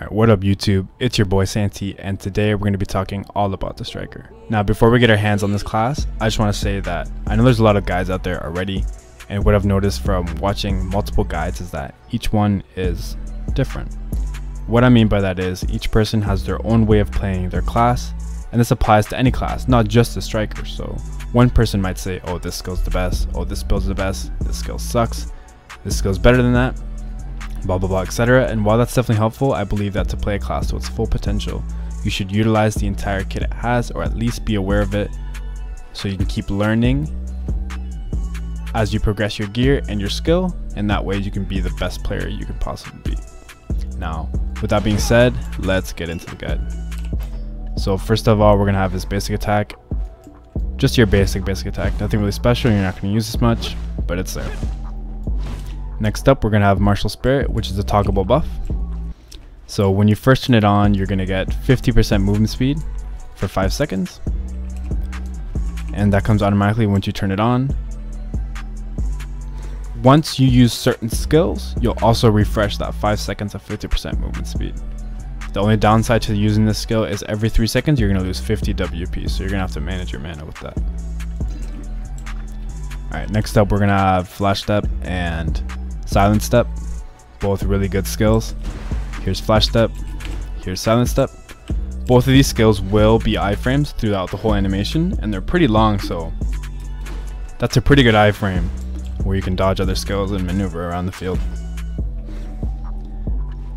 Alright, what up YouTube? It's your boy Santi, and today we're going to be talking all about the striker. Now before we get our hands on this class, I just want to say that I know there's a lot of guides out there already, and what I've noticed from watching multiple guides is that each one is different. What I mean by that is each person has their own way of playing their class, and this applies to any class, not just the striker. So one person might say, oh, this skill's the best, oh, this build's the best, this skill sucks, this skill's better than that, blah blah blah, etc. And while that's definitely helpful, I believe that to play a class to its full potential, you should utilize the entire kit it has, or at least be aware of it, so you can keep learning as you progress your gear and your skill, and that way you can be the best player you could possibly be. Now with that being said, let's get into the guide. So first of all, we're gonna have this basic attack, just your basic attack, nothing really special. You're not going to use this much, but it's there. Next up, we're going to have Martial Spirit, which is a toggleable buff. So when you first turn it on, you're going to get 50% movement speed for 5 seconds. And that comes automatically once you turn it on. Once you use certain skills, you'll also refresh that 5 seconds of 50% movement speed. The only downside to using this skill is every 3 seconds, you're going to lose 50 WP. So you're going to have to manage your mana with that. Alright, next up, we're going to have Flash Step and Silent Step, both really good skills. Here's Flash Step, here's Silent Step. Both of these skills will be iframes throughout the whole animation, and they're pretty long, so that's a pretty good iframe where you can dodge other skills and maneuver around the field.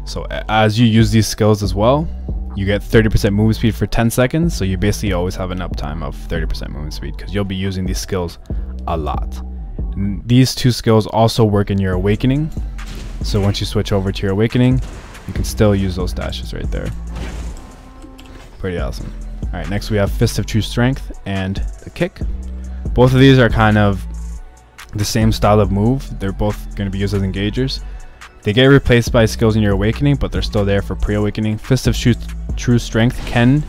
So as you use these skills as well, you get 30% movement speed for 10 seconds, so you basically always have an uptime of 30% movement speed because you'll be using these skills a lot. And these two skills also work in your awakening, so once you switch over to your awakening, you can still use those dashes right there. Pretty awesome. Alright, next we have Fist of True Strength and the kick. Both of these are kind of the same style of move. They're both going to be used as engagers. They get replaced by skills in your awakening, but they're still there for pre-awakening. Fist of True Strength can,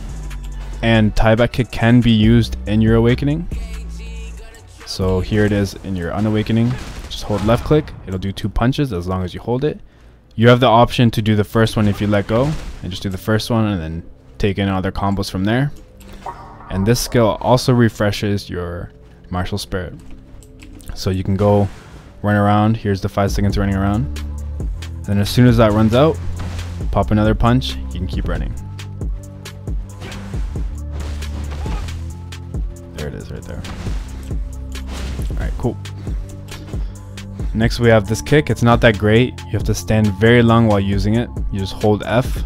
and tieback kick can be used in your awakening. So here it is in your unawakening. Just hold left click, it'll do 2 punches as long as you hold it. You have the option to do the first one if you let go, and just do the first one and then take in other combos from there. And this skill also refreshes your Martial Spirit. So you can go run around. Here's the 5 seconds running around. Then as soon as that runs out, pop another punch, you can keep running. There it is right there. Alright, cool. Next we have this kick. It's not that great. You have to stand very long while using it. You just hold F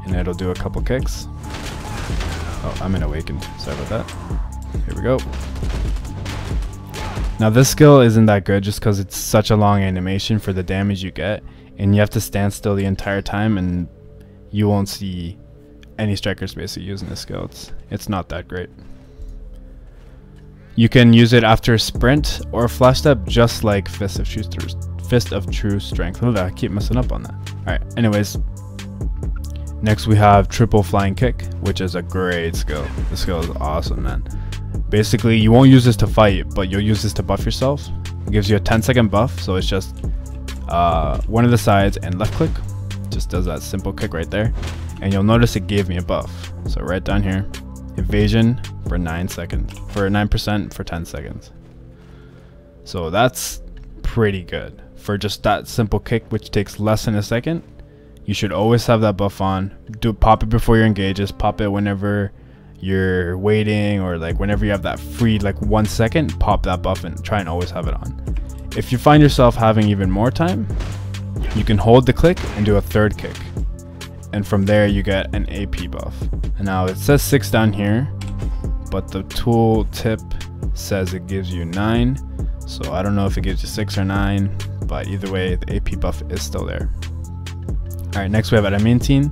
and it'll do a couple kicks. Oh, I'm in awakened. Sorry about that. Here we go. Now this skill isn't that good just because it's such a long animation for the damage you get, and you have to stand still the entire time, and you won't see any strikers basically using this skill. It's not that great. You can use it after a sprint or a Flash Step, just like Fist of True Strength. Oh, I keep messing up on that. Alright, anyways, next we have Triple Flying Kick, which is a great skill. This skill is awesome, man. Basically, you won't use this to fight, but you'll use this to buff yourself. It gives you a 10-second buff, so it's just one of the sides and left click. Just does that simple kick right there. And you'll notice it gave me a buff. So right down here, evasion for 9 seconds, for 9% for 10 seconds. So that's pretty good. For just that simple kick, which takes less than a second, you should always have that buff on. Pop it before your engages, pop it whenever you're waiting, or like whenever you have that free like 1 second, pop that buff and try and always have it on. If you find yourself having even more time, you can hold the click and do a third kick, and from there you get an AP buff. And now it says 6 down here, but the tool tip says it gives you 9, so I don't know if it gives you 6 or 9, but either way the AP buff is still there. Alright, next we have Adamantine,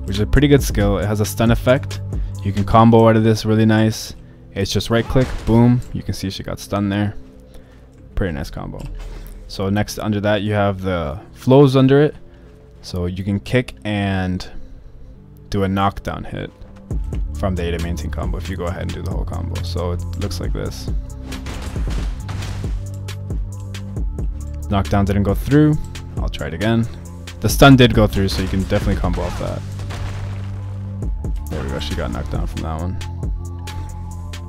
which is a pretty good skill. It has a stun effect. You can combo out of this really nice. It's just right click, boom, you can see she got stunned there. Pretty nice combo. So next under that you have the flows under it, so you can kick and do a knockdown hit from the Adamantine combo if you go ahead and do the whole combo. So it looks like this. Knockdown didn't go through. I'll try it again. The stun did go through, so you can definitely combo off that. There we go, she got knocked down from that one.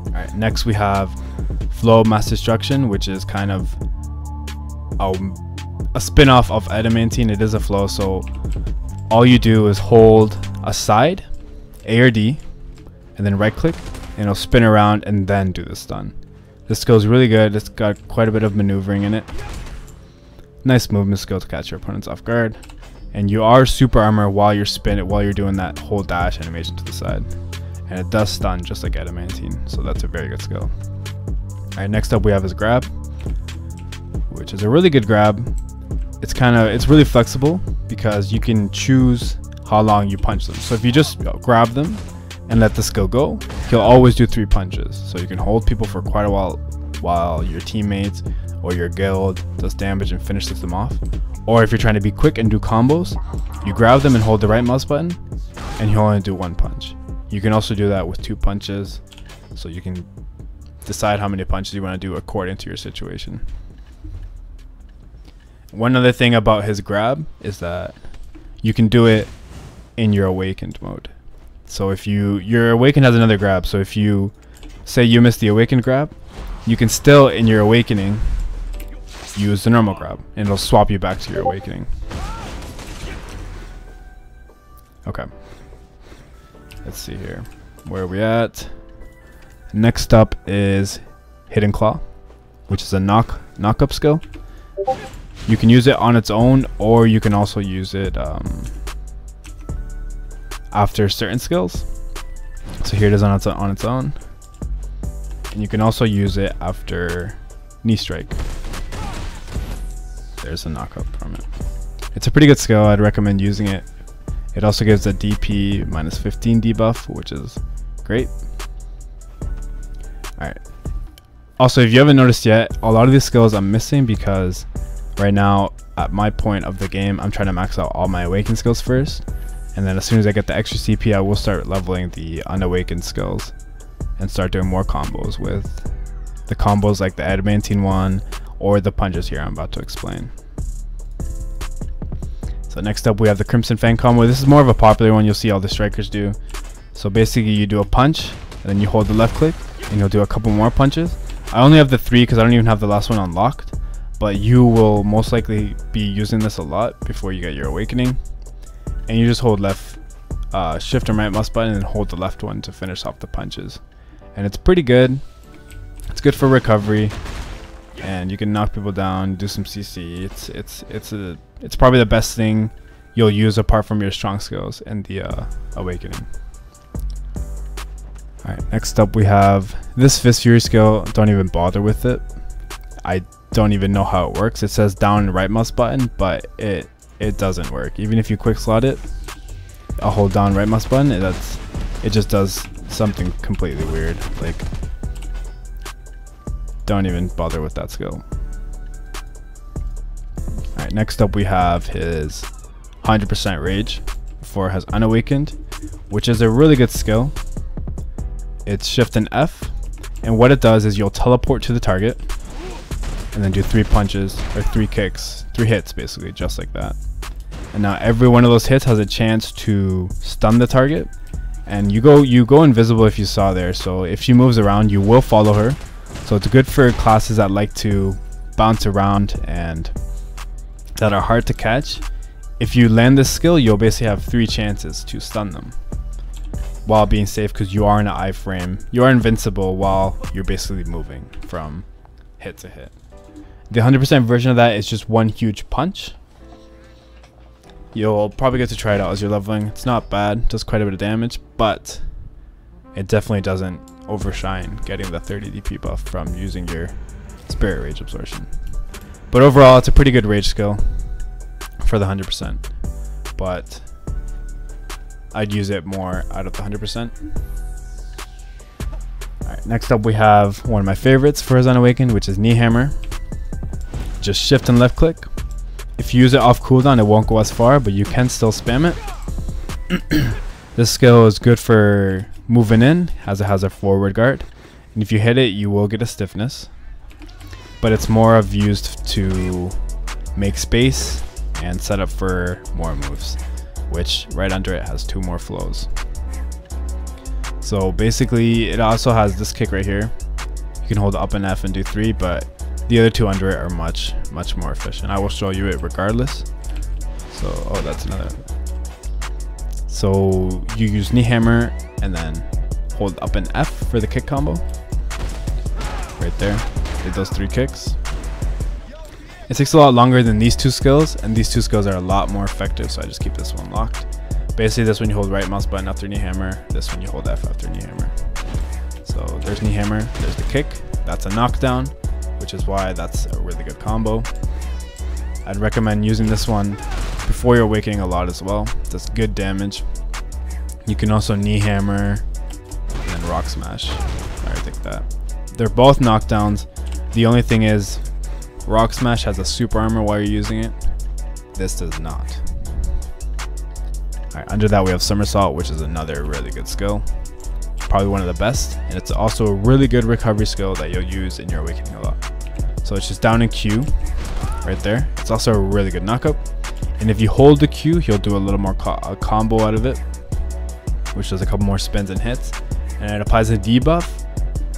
Alright, next we have Flow Mass Destruction, which is kind of a spin-off of Adamantine. It is a flow, so all you do is hold a side, A or D, and then right click, and it'll spin around and then do the stun. This skill is really good. It's got quite a bit of maneuvering in it. Nice movement skill to catch your opponents off guard. And you are super armor while you're doing that whole dash animation to the side. And it does stun just like Adamantine, so that's a very good skill. Alright, next up we have his grab, which is a really good grab. It's really flexible because you can choose how long you punch them. So if you just grab them and let the skill go, he'll always do 3 punches. So you can hold people for quite a while your teammates or your guild does damage and finishes them off. Or if you're trying to be quick and do combos, you grab them and hold the right mouse button and he'll only do 1 punch. You can also do that with 2 punches, so you can decide how many punches you want to do according to your situation. One other thing about his grab is that you can do it in your awakened mode. So if your awakened has another grab, so if you say you miss the awakened grab, you can still in your awakening use the normal grab and it'll swap you back to your awakening. Okay, let's see here, where are we at? Next up is Hidden Claw, which is a knock up skill. You can use it on its own, or you can also use it after certain skills. So here it is on its own, and you can also use it after knee strike. There's a knockup from it. It's a pretty good skill. I'd recommend using it. It also gives a DP -15 debuff, which is great. Alright. Also, if you haven't noticed yet, a lot of these skills I'm missing because right now at my point of the game, I'm trying to max out all my awakened skills first, and then as soon as I get the extra CP, I will start leveling the unawakened skills and start doing more combos with the combos like the Adamantine one or the punches here I'm about to explain. So next up we have the Crimson Fang combo. This is more of a popular one, you'll see all the strikers do. So basically you do a punch and then you hold the left click and you'll do a couple more punches. I only have the 3 because I don't even have the last one unlocked, but you will most likely be using this a lot before you get your awakening. And you just hold left shift and right mouse button and hold the left one to finish off the punches. And it's pretty good. It's good for recovery, and you can knock people down, do some CC. It's probably the best thing you'll use apart from your strong skills and the awakening. Alright, next up we have this Fist Fury skill. Don't even bother with it. I don't even know how it works. It says down and right mouse button, but it doesn't work. Even if you quick slot it, I'll hold down right mouse button, it just does something completely weird. Like, don't even bother with that skill. Alright, next up we have his 100% Rage before it has Unawakened, which is a really good skill. It's Shift and F, and what it does is you'll teleport to the target and then do 3 punches or 3 kicks, 3 hits basically, just like that. And now every one of those hits has a chance to stun the target, and you go invisible if you saw there. So if she moves around, you will follow her. So it's good for classes that like to bounce around and that are hard to catch. If you land this skill, you'll basically have 3 chances to stun them while being safe, because you are in an iframe. You are invincible while you're basically moving from hit to hit. The 100% version of that is just one huge punch. You'll probably get to try it out as you're leveling. It's not bad, does quite a bit of damage, but it definitely doesn't overshine getting the 30 DP buff from using your Spirit Rage Absorption. But overall, it's a pretty good rage skill for the 100%, but I'd use it more out of the 100%. Alright, next up we have one of my favorites for his Unawakened, which is Knee Hammer. Just shift and left click. If you use it off cooldown, it won't go as far, but you can still spam it. This skill is good for moving in, as it has a forward guard. And if you hit it, you will get a stiffness. But it's more of used to make space and set up for more moves, which right under it has 2 more flows. So basically it also has this kick right here. You can hold up and F and do 3, but the other 2 under it are much more efficient. I will show you it regardless. So, oh, that's another. So you use knee hammer and then hold up and F for the kick combo. Right there, did those 3 kicks. It takes a lot longer than these 2 skills, and these 2 skills are a lot more effective, so I just keep this one locked. Basically this one you hold right mouse button after knee hammer, this one you hold F after knee hammer. So there's knee hammer, there's the kick, that's a knockdown, which is why that's a really good combo. I'd recommend using this one before you're awakening a lot as well. Does good damage. You can also knee hammer and then rock smash. I think that. They're both knockdowns. The only thing is rock smash has a super armor while you're using it. This does not. Alright, under that we have somersault, which is another really good skill. Probably one of the best, and it's also a really good recovery skill that you'll use in your awakening a lot. So it's just down in Q right there. It's also a really good knockup, and if you hold the Q, he'll do a little more combo out of it, which does a couple more spins and hits, and it applies a debuff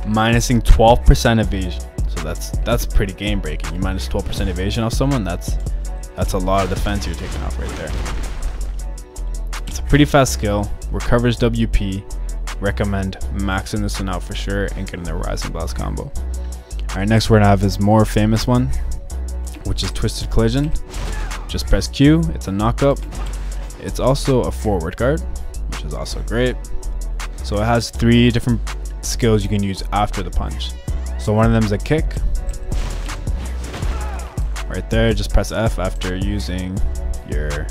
minusing 12% evasion. So that's pretty game breaking. You minus 12% evasion off someone, that's a lot of defense you're taking off right there. It's a pretty fast skill, recovers WP. Recommend maxing this one out for sure and getting the Rising Blast combo. Alright, next we're gonna have his more famous one, which is Twisted Collision. Just press Q, it's a knockup. It's also a forward guard, which is also great. So it has 3 different skills you can use after the punch. So one of them is a kick. Right there, just press F after using your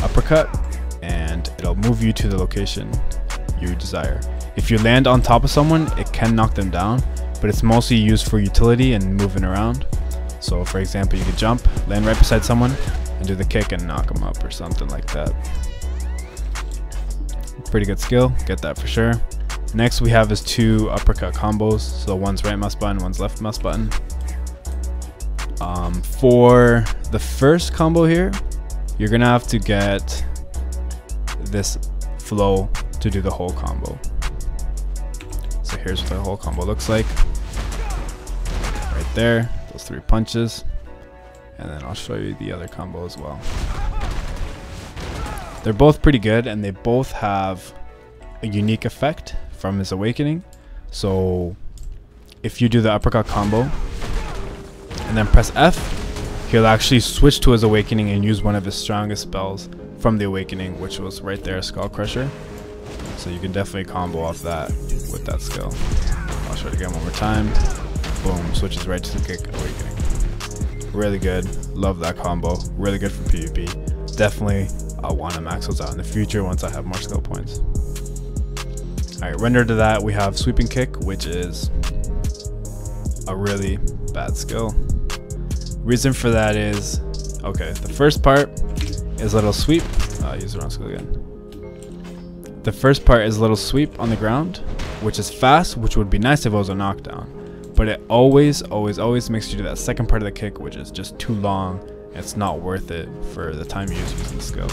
uppercut, and it'll move you to the location you desire. If you land on top of someone, it can knock them down, but it's mostly used for utility and moving around. So for example, you could jump, land right beside someone, and do the kick and knock them up or something like that. Pretty good skill, get that for sure. Next we have his 2 uppercut combos. So one's right mouse button, one's left mouse button. For the first combo here, you're gonna have to get this flow to do the whole combo. So here's what the whole combo looks like. Right there, those 3 punches. And then I'll show you the other combo as well. They're both pretty good, and they both have a unique effect from his awakening. So if you do the uppercut combo and then press F, he'll actually switch to his awakening and use one of his strongest spells from the awakening, which was right there, Skull Crusher. So you can definitely combo off that with that skill. I'll show it again one more time. Boom, switches right to the kick awakening. Really good, love that combo. Really good for PvP. Definitely I want to max those out in the future once I have more skill points. Alright, render to that we have sweeping kick, which is a really bad skill. Reason for that is, okay, the first part is a little sweep. Use the wrong skill again. The first part is a little sweep on the ground, which is fast, which would be nice if it was a knockdown. But it always makes you do that second part of the kick, which is just too long. It's not worth it for the time you use using the skill.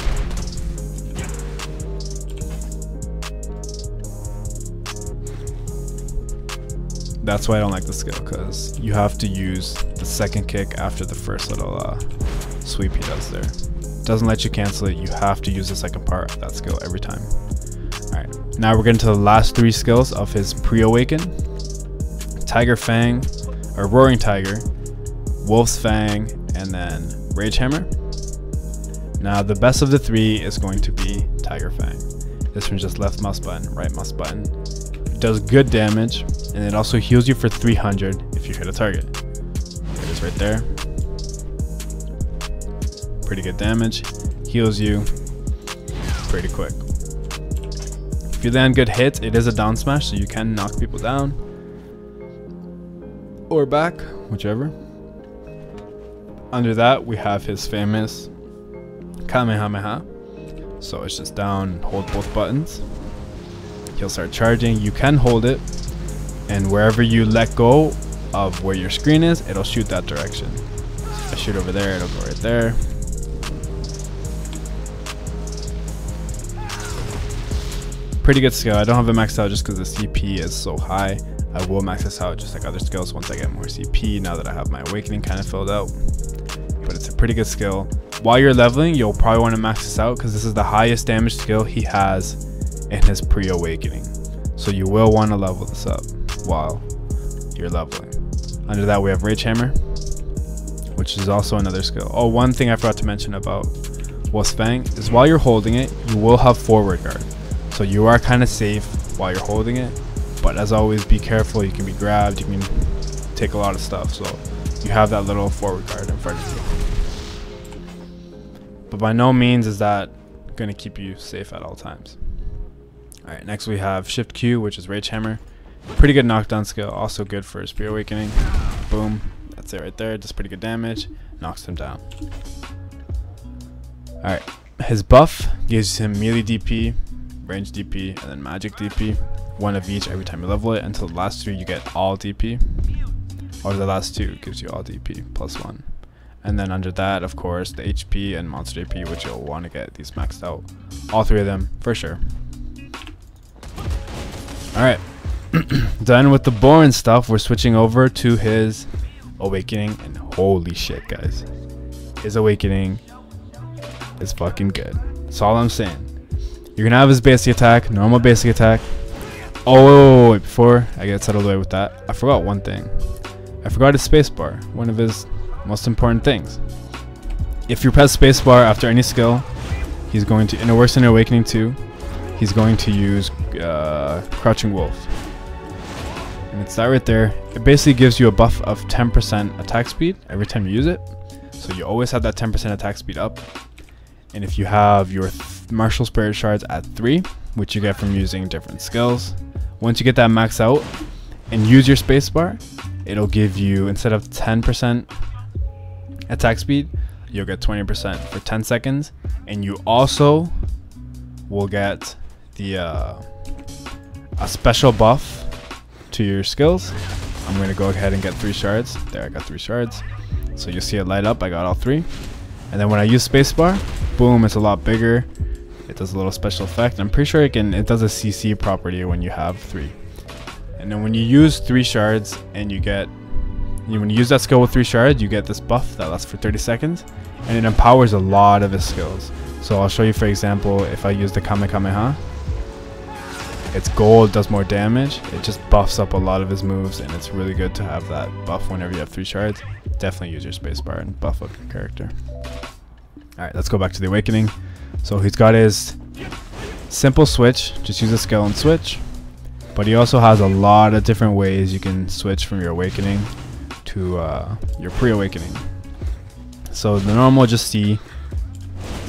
That's why I don't like the skill, because you have to use the second kick after the first little sweep he does there. Doesn't let you cancel it. You have to use the second part of that skill every time. Alright, now we're getting to the last 3 skills of his pre-awaken. Tiger Fang, or Roaring Tiger, Wolf's Fang, and then Rage Hammer. Now the best of the 3 is going to be Tiger Fang. This one's just left mouse button, right mouse button. It does good damage, and it also heals you for 300 if you hit a target. There it is right there. Pretty good damage, heals you pretty quick. If you land good hits, it is a down smash, so you can knock people down or back, whichever. Under that we have his famous Kamehameha. So it's just down, hold both buttons. He'll start charging. You can hold it, and wherever you let go of where your screen is, it'll shoot that direction. So if I shoot over there, it'll go right there. pretty good skill. I don't have it maxed out just because the CP is so high. I will max this out just like other skills once I get more CP, now that I have my awakening kind of filled out. But it's a pretty good skill. While you're leveling, you'll probably want to max this out because this is the highest damage skill he has in his pre-awakening. So you will want to level this up while you're leveling. Under that we have Rage Hammer, which is also another skill. Oh, one thing I forgot to mention about Wolf's Fang is while you're holding it, you will have forward guard. So you are kind of safe while you're holding it. But as always, be careful. You can be grabbed, you can take a lot of stuff. So you have that little forward guard in front of you. But by no means is that going to keep you safe at all times. Alright, next we have Shift Q, which is Rage Hammer. Pretty good knockdown skill, also good for his pre-awakening. Boom, that's it right there, does pretty good damage, knocks him down. Alright, his buff gives him melee DP, range DP, and then magic DP. One of each every time you level it. Until the last 3 you get all DP. Or the last 2 gives you all DP plus 1. And then under that, of course, the HP and monster DP, which you'll want to get these maxed out. All 3 of them for sure. Alright, done with the boring stuff. We're switching over to his awakening, and holy shit, guys, his awakening is fucking good. That's all I'm saying. You're gonna have his basic attack, normal basic attack. Oh, wait, before I get settled away with that, I forgot one thing. I forgot his spacebar, one of his most important things. If you press spacebar after any skill, he's going to, and it works in Awakening too, he's going to use Crouching Wolf. And it's that right there. It basically gives you a buff of 10% attack speed every time you use it. So you always have that 10% attack speed up. And if you have your Martial Spirit Shards at 3, which you get from using different skills, once you get that max out and use your spacebar, it'll give you, instead of 10% attack speed, you'll get 20% for 10 seconds. And you also will get the a special buff to your skills. I'm going to go ahead and get 3 shards. There, I got 3 shards. So you'll see it light up. I got all 3. And then when I use spacebar, boom, it's a lot bigger. It does a little special effect. I'm pretty sure it does a CC property when you have 3. And then when you use 3 shards and when you use that skill with 3 shards, you get this buff that lasts for 30 seconds. And it empowers a lot of his skills. So I'll show you, for example, if I use the Kamehameha, it's gold, does more damage. It just buffs up a lot of his moves, and it's really good to have that buff whenever you have 3 shards. Definitely use your spacebar and buff up your character. Alright, let's go back to the Awakening. So he's got his simple switch, just use a skill and switch. But he also has a lot of different ways you can switch from your Awakening to your pre-awakening. So the normal, just C,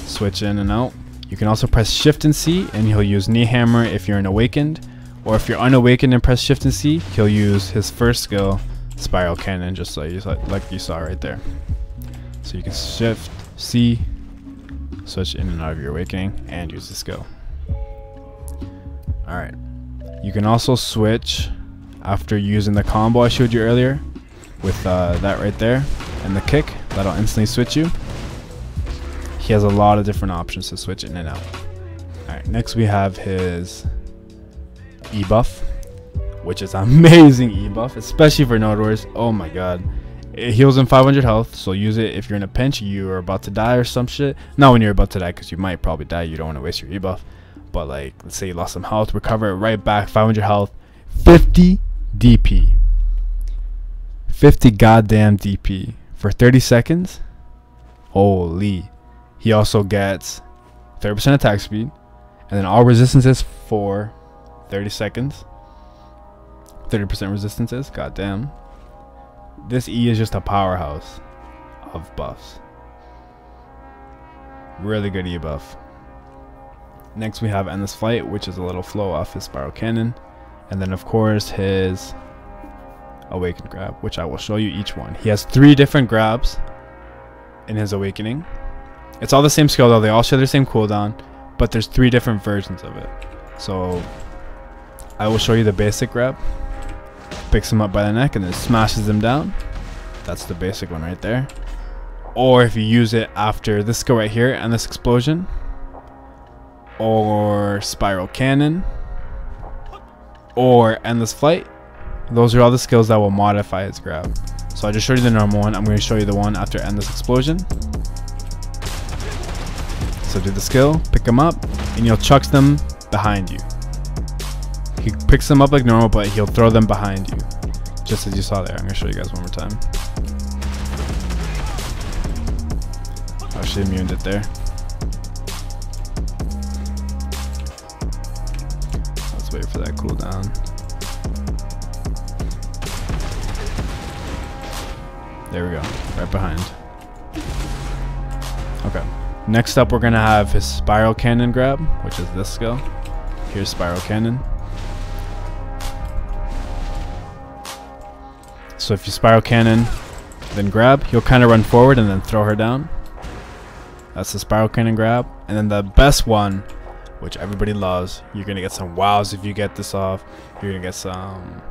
switch in and out. You can also press Shift and C, and he'll use Knee Hammer if you're an Awakened. Or if you're unawakened and press Shift and C, he'll use his first skill, Spiral Cannon, just like you saw right there. So you can Shift, C, switch in and out of your Awakening, and use the skill. Alright. You can also switch after using the combo I showed you earlier with that right there and the kick. That'll instantly switch you. He has a lot of different options to switch in and out. Alright, next we have his E-buff, which is amazing E-buff, especially for Node Wars. Oh my god. It heals in 500 health, so use it if you're in a pinch, you are about to die or some shit. Not when you're about to die, because you might probably die, you don't want to waste your E-buff. But like, let's say you lost some health, recover it right back, 500 health, 50 DP. 50 goddamn DP for 30 seconds. Holy. He also gets 30% attack speed, and then all resistances for 30 seconds. 30% resistances, goddamn. This E is just a powerhouse of buffs. Really good E buff. Next we have Endless Flight, which is a little flow off his Spiral Cannon. And then of course his Awakened Grab, which I will show you each one. He has 3 different grabs in his Awakening. It's all the same skill though, they all share the same cooldown, but there's 3 different versions of it. So I will show you the basic grab. Picks him up by the neck and then smashes him down. That's the basic one right there. Or if you use it after this skill right here and this explosion, or Spiral Cannon, or Endless Flight. Those are all the skills that will modify his grab. So I just showed you the normal one. I'm going to show you the one after Endless Explosion. So do the skill, pick them up, and he'll chuck them behind you. He picks them up like normal, but he'll throw them behind you, just as you saw there. I'm going to show you guys one more time. I should have immuned it there. Let's wait for that cooldown. There we go, right behind. Okay, next up we're gonna have his Spiral Cannon grab, which is this skill. Here's Spiral Cannon. So if you Spiral Cannon, then grab, you'll kind of run forward and then throw her down. That's the Spiral Cannon grab. And then the best one, which everybody loves, you're gonna get some wows if you get this off. You're gonna get some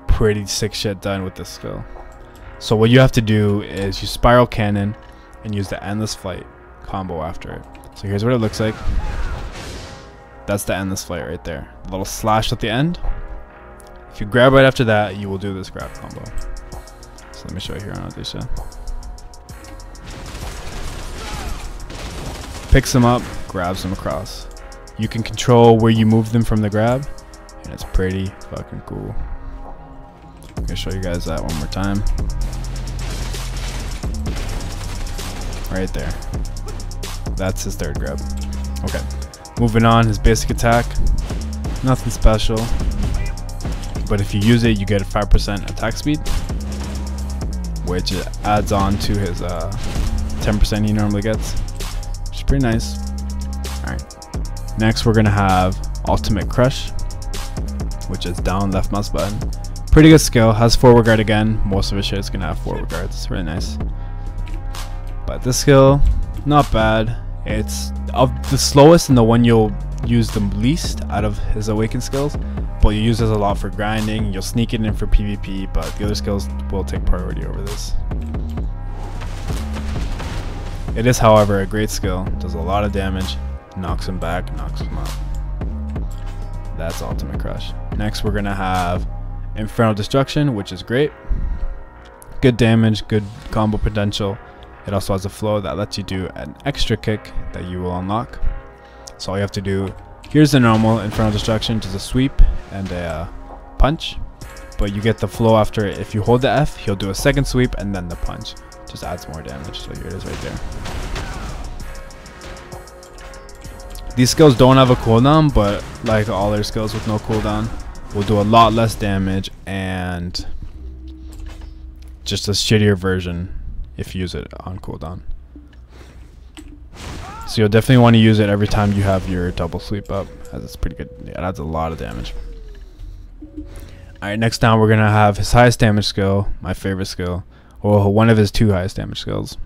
pretty sick shit done with this skill. So what you have to do is you Spiral Cannon and use the Endless Flight combo after it. So here's what it looks like. That's the Endless Flight right there. A little slash at the end. If you grab right after that, you will do this grab combo. So let me show you here on Odisha. Picks them up, grabs them across. You can control where you move them from the grab, and it's pretty fucking cool. I'm gonna show you guys that one more time. Right there. That's his third grab. Okay. Moving on, his basic attack. Nothing special. But if you use it, you get a 5% attack speed, which adds on to his 10% he normally gets, which is pretty nice. Alright. Next, we're gonna have Ultimate Crush, which is down left mouse button. Pretty good skill, has forward guard again. Most of his shit is gonna have forward guards. It's really nice. But this skill, not bad. It's of the slowest and the one you'll use the least out of his awakened skills, but you use this a lot for grinding. You'll sneak it in for PvP, but the other skills will take priority over this. It is, however, a great skill. Does a lot of damage, knocks him back, knocks him up. That's Ultimate Crush. Next, we're gonna have Infernal Destruction, which is great. Good damage, good combo potential. It also has a flow that lets you do an extra kick that you will unlock. So all you have to do, here's the normal Infernal Destruction, just a sweep and a punch. But you get the flow after it. If you hold the F, he'll do a second sweep and then the punch. Just adds more damage. So here it is right there. These skills don't have a cooldown, but like all their skills with no cooldown, will do a lot less damage and just a shittier version if you use it on cooldown. So you'll definitely want to use it every time you have your double sweep up, as it's pretty good. Yeah, it adds a lot of damage. Alright, next down we're going to have his highest damage skill, my favorite skill, or one of his two highest damage skills,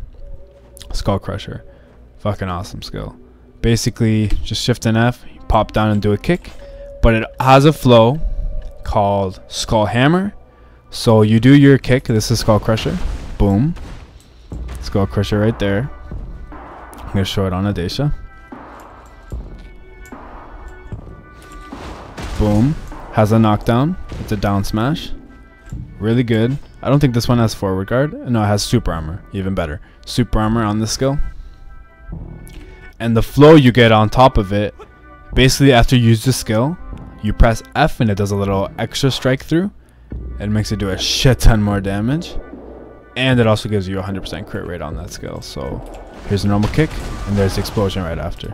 Skull Crusher. Fucking awesome skill. Basically, just shift and F, pop down and do a kick, but it has a flow called Skull Hammer. So you do your kick, this is Skull Crusher, boom, Skull Crusher right there. I'm going to show it on Adesha. Boom. Has a knockdown. It's a down smash. Really good. I don't think this one has forward guard. No, it has super armor. Even better. Super armor on this skill. And the flow you get on top of it, basically after you use the skill, you press F and it does a little extra strike through. It makes it do a shit ton more damage. And it also gives you 100% crit rate on that skill. So here's a normal kick, and there's the explosion right after.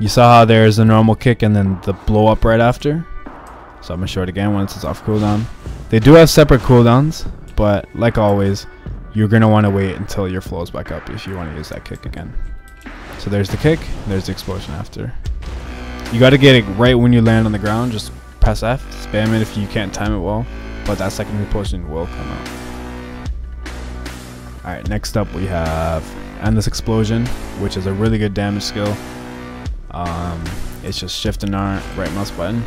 You saw how there's a normal kick and then the blow up right after. So I'm going to show it again once it's off cooldown. They do have separate cooldowns, but like always, you're going to want to wait until your flow is back up if you want to use that kick again. So there's the kick, and there's the explosion after. You got to get it right when you land on the ground. Just press F, spam it if you can't time it well, but that second explosion will come out. Alright, next up we have Endless Explosion, which is a really good damage skill. It's just shift and R, right mouse button,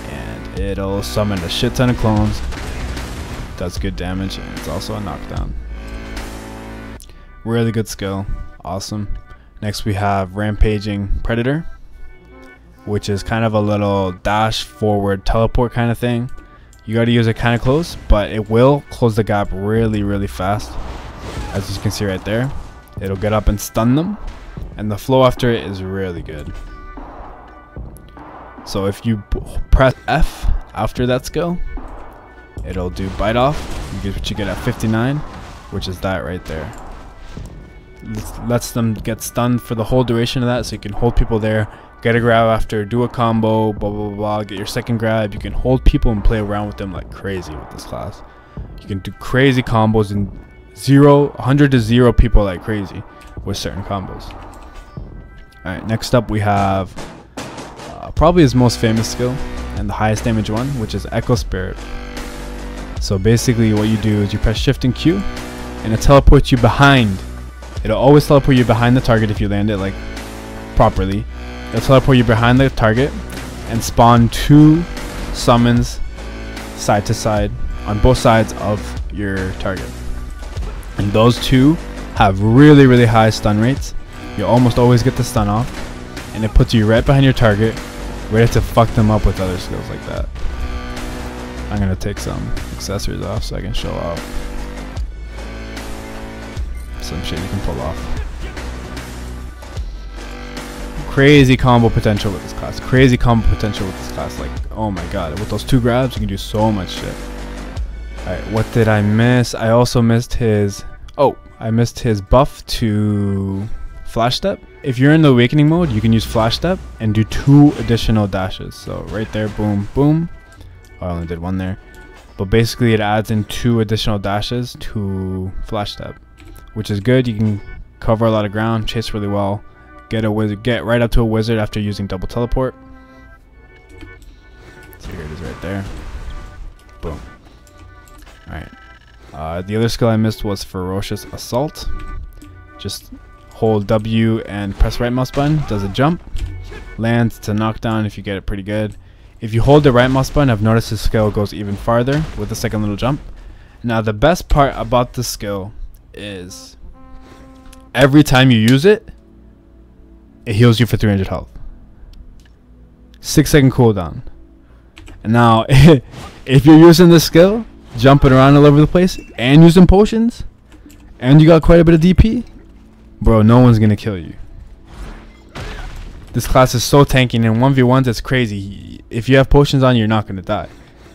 and it'll summon a shit ton of clones. Does good damage, and it's also a knockdown. Really good skill, awesome. Next we have Rampaging Predator, which is kind of a little dash forward teleport kind of thing. You got to use it kind of close, but it will close the gap really fast. As you can see right there, it'll get up and stun them, and the flow after it is really good. So if you press F after that skill, it'll do bite off. You get what you get at 59, which is that right there. Lets them get stunned for the whole duration of that, so you can hold people there, get a grab after, do a combo, blah blah blah, get your second grab. You can hold people and play around with them like crazy with this class. You can do crazy combos and 100 to 0 people like crazy with certain combos. Alright, next up we have probably his most famous skill and the highest damage one, which is Echo Spirit. So basically what you do is you press shift and Q, and it teleports you behind. It'll always teleport you behind the target if you land it like properly. It'll teleport you behind the target and spawn 2 summons side to side on both sides of your target. And those 2 have really high stun rates. You almost always get the stun off, and it puts you right behind your target, ready to fuck them up with other skills like that. I'm gonna take some accessories off so I can show off some shit you can pull off. Crazy combo potential with this class. Crazy combo potential with this class. Like, oh my god, with those 2 grabs you can do so much shit. Alright, what did I miss? I also missed his... Oh, I missed his buff to Flash Step. If you're in the Awakening mode, you can use Flash Step and do 2 additional dashes. So right there, boom, boom. Oh, I only did 1 there. But basically it adds in 2 additional dashes to Flash Step, which is good. You can cover a lot of ground, chase really well, get right up to a wizard after using double teleport. So here it is right there. Boom. Alright. The other skill I missed was Ferocious Assault. Just hold W and press right mouse button, does a jump, lands to knockdown if you get it pretty good. If you hold the right mouse button, I've noticed this skill goes even farther with the second little jump. Now the best part about this skill is every time you use it, it heals you for 300 health. 6-second cooldown. And now if you're using this skill, jumping around all over the place and using potions, and you got quite a bit of DP, bro, no one's gonna kill you. This class is so tanky, and in 1v1s it's crazy. If you have potions on, you're not gonna die,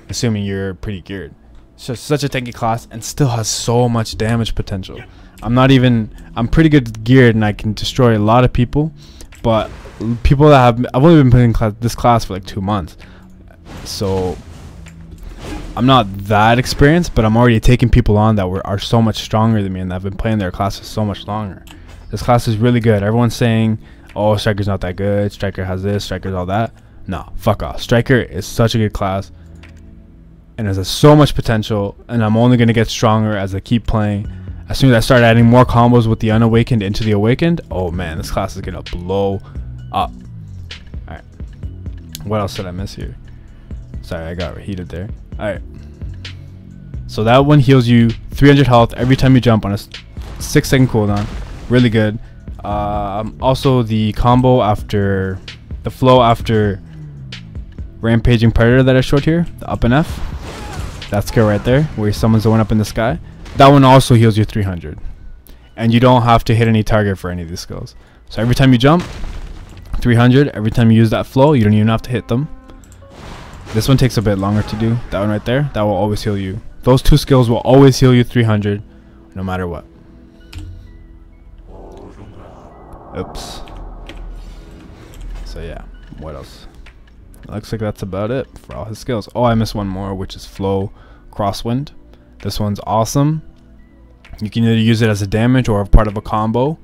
assuming you're pretty geared. So such a tanky class, and still has so much damage potential. I'm pretty good geared, and I can destroy a lot of people, but people that I've only been playing this class for like 2 months, so I'm not that experienced, but I'm already taking people on that are so much stronger than me, and I've been playing their classes so much longer. This class is really good. Everyone's saying, oh, Striker's not that good, Striker has this, Striker's all that. No, fuck off. Striker is such a good class, and has so much potential, and I'm only going to get stronger as I keep playing. As soon as I start adding more combos with the Unawakened into the Awakened, oh man, this class is going to blow up. Alright, what else did I miss here? Sorry, I got heated there. Alright, so that one heals you 300 health every time you jump on a 6-second cooldown. Really good. Also the combo after the flow after Rampaging Predator that I showed here, the up and F, that skill right there where he summons the one up in the sky, that one also heals you 300, and you don't have to hit any target for any of these skills. So every time you jump, 300. Every time you use that flow, you don't even have to hit them. This one takes a bit longer to do. That one right there, that will always heal you. Those 2 skills will always heal you 300 no matter what. Oops. So yeah, what else? Looks like that's about it for all his skills. Oh, I missed one more, which is Flow Crosswind. This one's awesome. You can either use it as a damage or a part of a combo,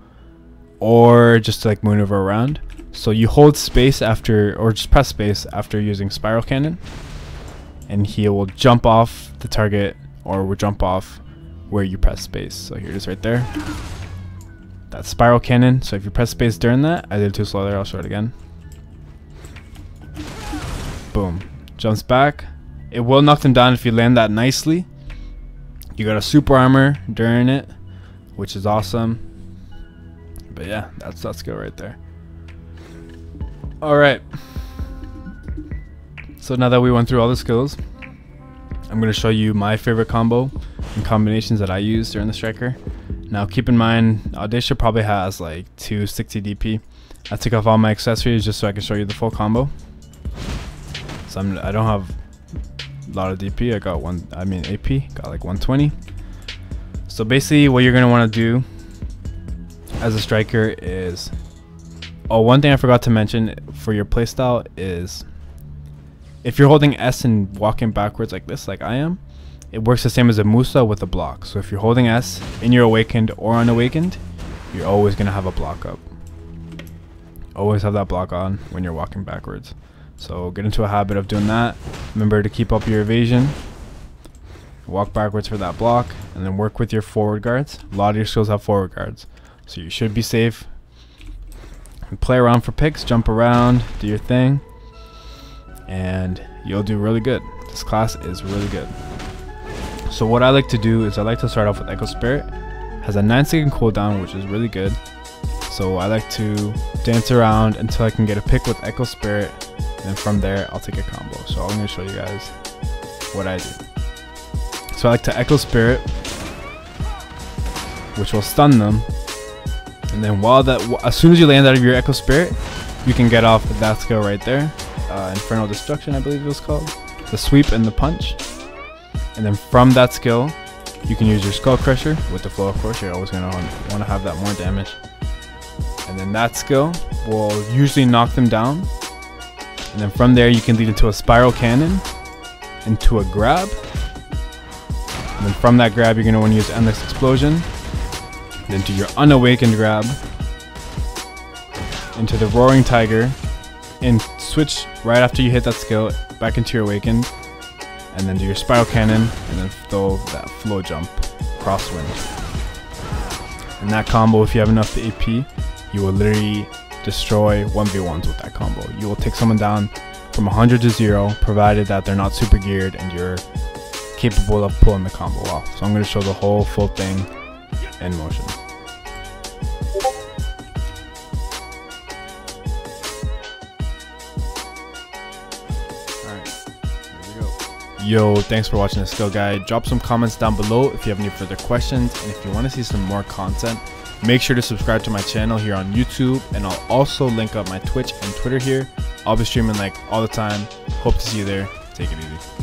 or just to like maneuver around. So you hold space after, or just press space after using Spiral Cannon, and he will jump off the target, or will jump off where you press space. So here it is right there. That's Spiral Cannon. So if you press space during that, I did it too slow there, I'll show it again. Boom. Jumps back. It will knock them down if you land that nicely. You got a super armor during it, which is awesome. But yeah, that's that skill right there. Alright. So now that we went through all the skills, I'm going to show you my favorite combo and combinations that I use during the striker. Now keep in mind, Audacia probably has like 260 DP. I took off all my accessories just so I can show you the full combo. So I don't have a lot of DP. I got AP, got like 120. So basically what you're going to want to do as a striker is, one thing I forgot to mention for your playstyle is, if you're holding S and walking backwards like this, like I am, it works the same as a Musa with a block. So if you're holding S in your awakened or unawakened, you're always going to have a block up. Always have that block on when you're walking backwards. So get into a habit of doing that. Remember to keep up your evasion. Walk backwards for that block, and then work with your forward guards. A lot of your skills have forward guards, so you should be safe. And play around for picks, jump around, do your thing, and you'll do really good. This class is really good. So what I like to do is I like to start off with Echo Spirit. Has a 9-second cooldown, which is really good. So I like to dance around until I can get a pick with Echo Spirit, and then from there I'll take a combo. So I'm going to show you guys what I do. So I like to Echo Spirit, which will stun them, and then as soon as you land out of your Echo Spirit, you can get off that skill right there. Infernal Destruction, I believe it was called. The sweep and the punch. And then from that skill, you can use your Skull Crusher with the flow, of course. You're always going to want to have that more damage. And then that skill will usually knock them down. And then from there, you can lead into a Spiral Cannon, into a grab. And then from that grab, you're going to want to use Endless Explosion. Then do your unawakened grab, into the Roaring Tiger, and switch right after you hit that skill back into your awakened, and then do your Spiral Cannon, and then throw that flow jump, Crosswind. And that combo, if you have enough AP, you will literally destroy 1v1s with that combo. You will take someone down from 100 to 0, provided that they're not super geared and you're capable of pulling the combo off. So I'm going to show the whole full thing in motion. Yo, thanks for watching this skill guide. Drop some comments down below if you have any further questions, and if you want to see some more content, make sure to subscribe to my channel here on YouTube, and I'll also link up my Twitch and Twitter here. I'll be streaming like all the time. Hope to see you there. Take it easy.